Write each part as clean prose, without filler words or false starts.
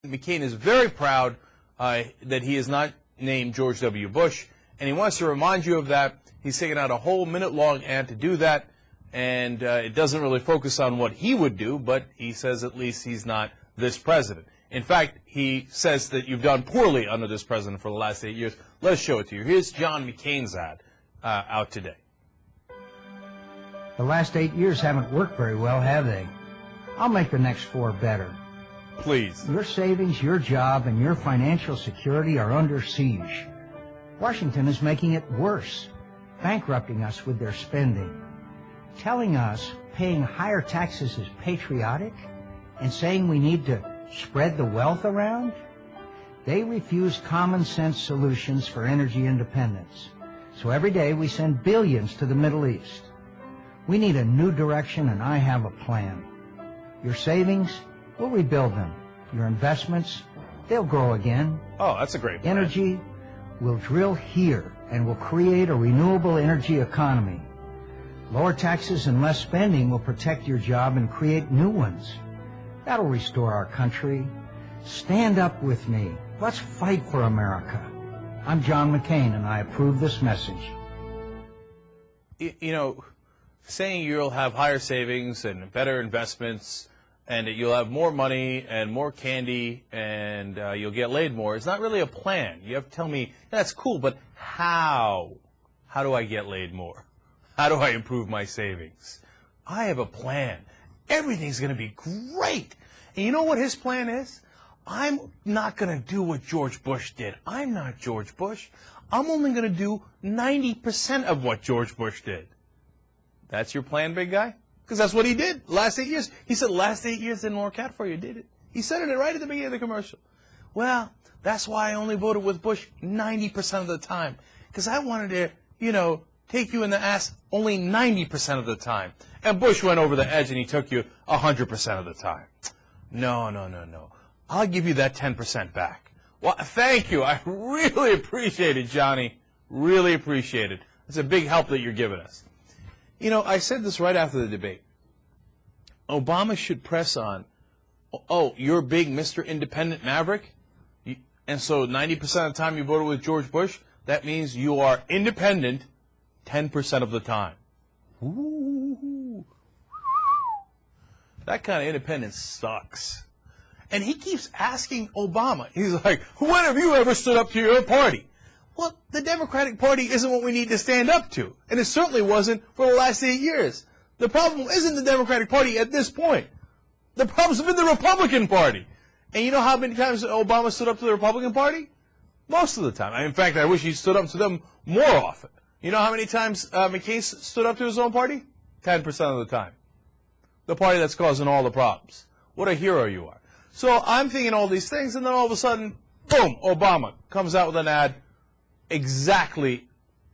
McCain is very proud that he is not named George W. Bush, and he wants to remind you of that. He's taken out a whole minute-long ad to do that, and it doesn't really focus on what he would do, but he says at least he's not this president. In fact, he says that you've done poorly under this president for the last 8 years. Let's show it to you. Here's John McCain's ad out today. The last 8 years haven't worked very well, have they? I'll make the next 4 better. Please. Your savings, your job, and your financial security are under siege. Washington is making it worse, bankrupting us with their spending, telling us paying higher taxes is patriotic, and saying we need to spread the wealth around. They refuse common sense solutions for energy independence. So every day we send billions to the Middle East. We need a new direction, and I have a plan. Your savings, we'll rebuild them. Your investments, they'll grow again. Oh, that's a great plan. Energy, we'll drill here, and we'll create a renewable energy economy. Lower taxes and less spending will protect your job and create new ones. That'll restore our country. Stand up with me. Let's fight for America. I'm John McCain, and I approve this message. You know, saying you'll have higher savings and better investments and that you'll have more money and more candy and you'll get laid more is not really a plan. You have to tell me, that's cool, but how? How do I get laid more? How do I improve my savings? I have a plan. Everything's going to be great. And you know what his plan is? I'm not going to do what George Bush did. I'm not George Bush. I'm only going to do 90% of what George Bush did. That's your plan, big guy? Because that's what he did the last 8 years. He said the last 8 years didn't work out for you, did it? He said it right at the beginning of the commercial. Well, that's why I only voted with Bush 90% of the time. Because I wanted to, you know, take you in the ass only 90% of the time. And Bush went over the edge and he took you 100% of the time. No, no, no, no. I'll give you that 10% back. Well, thank you. I really appreciate it, Johnny. Really appreciate it. It's a big help that you're giving us. You know, I said this right after the debate. Obama should press on, oh, you're big Mr. Independent Maverick? And so 90% of the time you voted with George Bush, that means you are independent 10% of the time. Ooh. That kind of independence sucks. And he keeps asking Obama, he's like, when have you ever stood up to your party? Well, the Democratic Party isn't what we need to stand up to. And it certainly wasn't for the last 8 years. The problem isn't the Democratic Party at this point. The problem's been the Republican Party. And you know how many times Obama stood up to the Republican Party? Most of the time. In fact, I wish he stood up to them more often. You know how many times McCain stood up to his own party? 10% of the time. The party that's causing all the problems. What a hero you are. So I'm thinking all these things, and then all of a sudden, boom, Obama comes out with an ad, exactly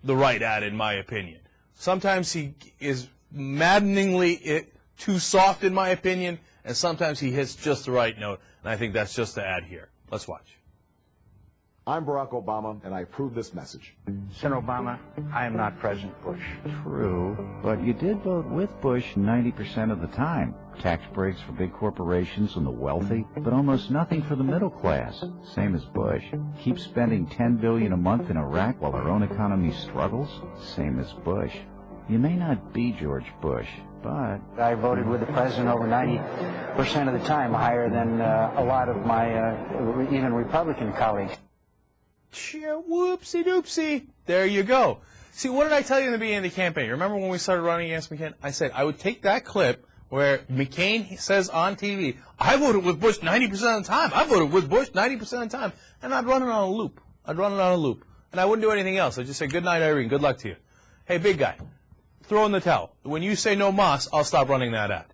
the right ad, in my opinion. Sometimes he is maddeningly too soft, in my opinion, and sometimes he hits just the right note, and I think that's just the ad here. Let's watch. I'm Barack Obama, and I approve this message. Senator Obama, I am not President Bush. True, but you did vote with Bush 90% of the time. Tax breaks for big corporations and the wealthy, but almost nothing for the middle class. Same as Bush. Keep spending $10 billion a month in Iraq while our own economy struggles. Same as Bush. You may not be George Bush, but I voted with the president over 90% of the time, higher than a lot of my even Republican colleagues. Whoopsie doopsie. There you go. See, what did I tell you in the beginning of the campaign? Remember when we started running against McCain? I said I would take that clip where McCain says on TV, I voted with Bush 90% of the time. I voted with Bush 90% of the time. And I'd run it on a loop. I'd run it on a loop. And I wouldn't do anything else. I'd just say, good night, Irene. Good luck to you. Hey, big guy, throw in the towel. When you say no mas, I'll stop running that ad.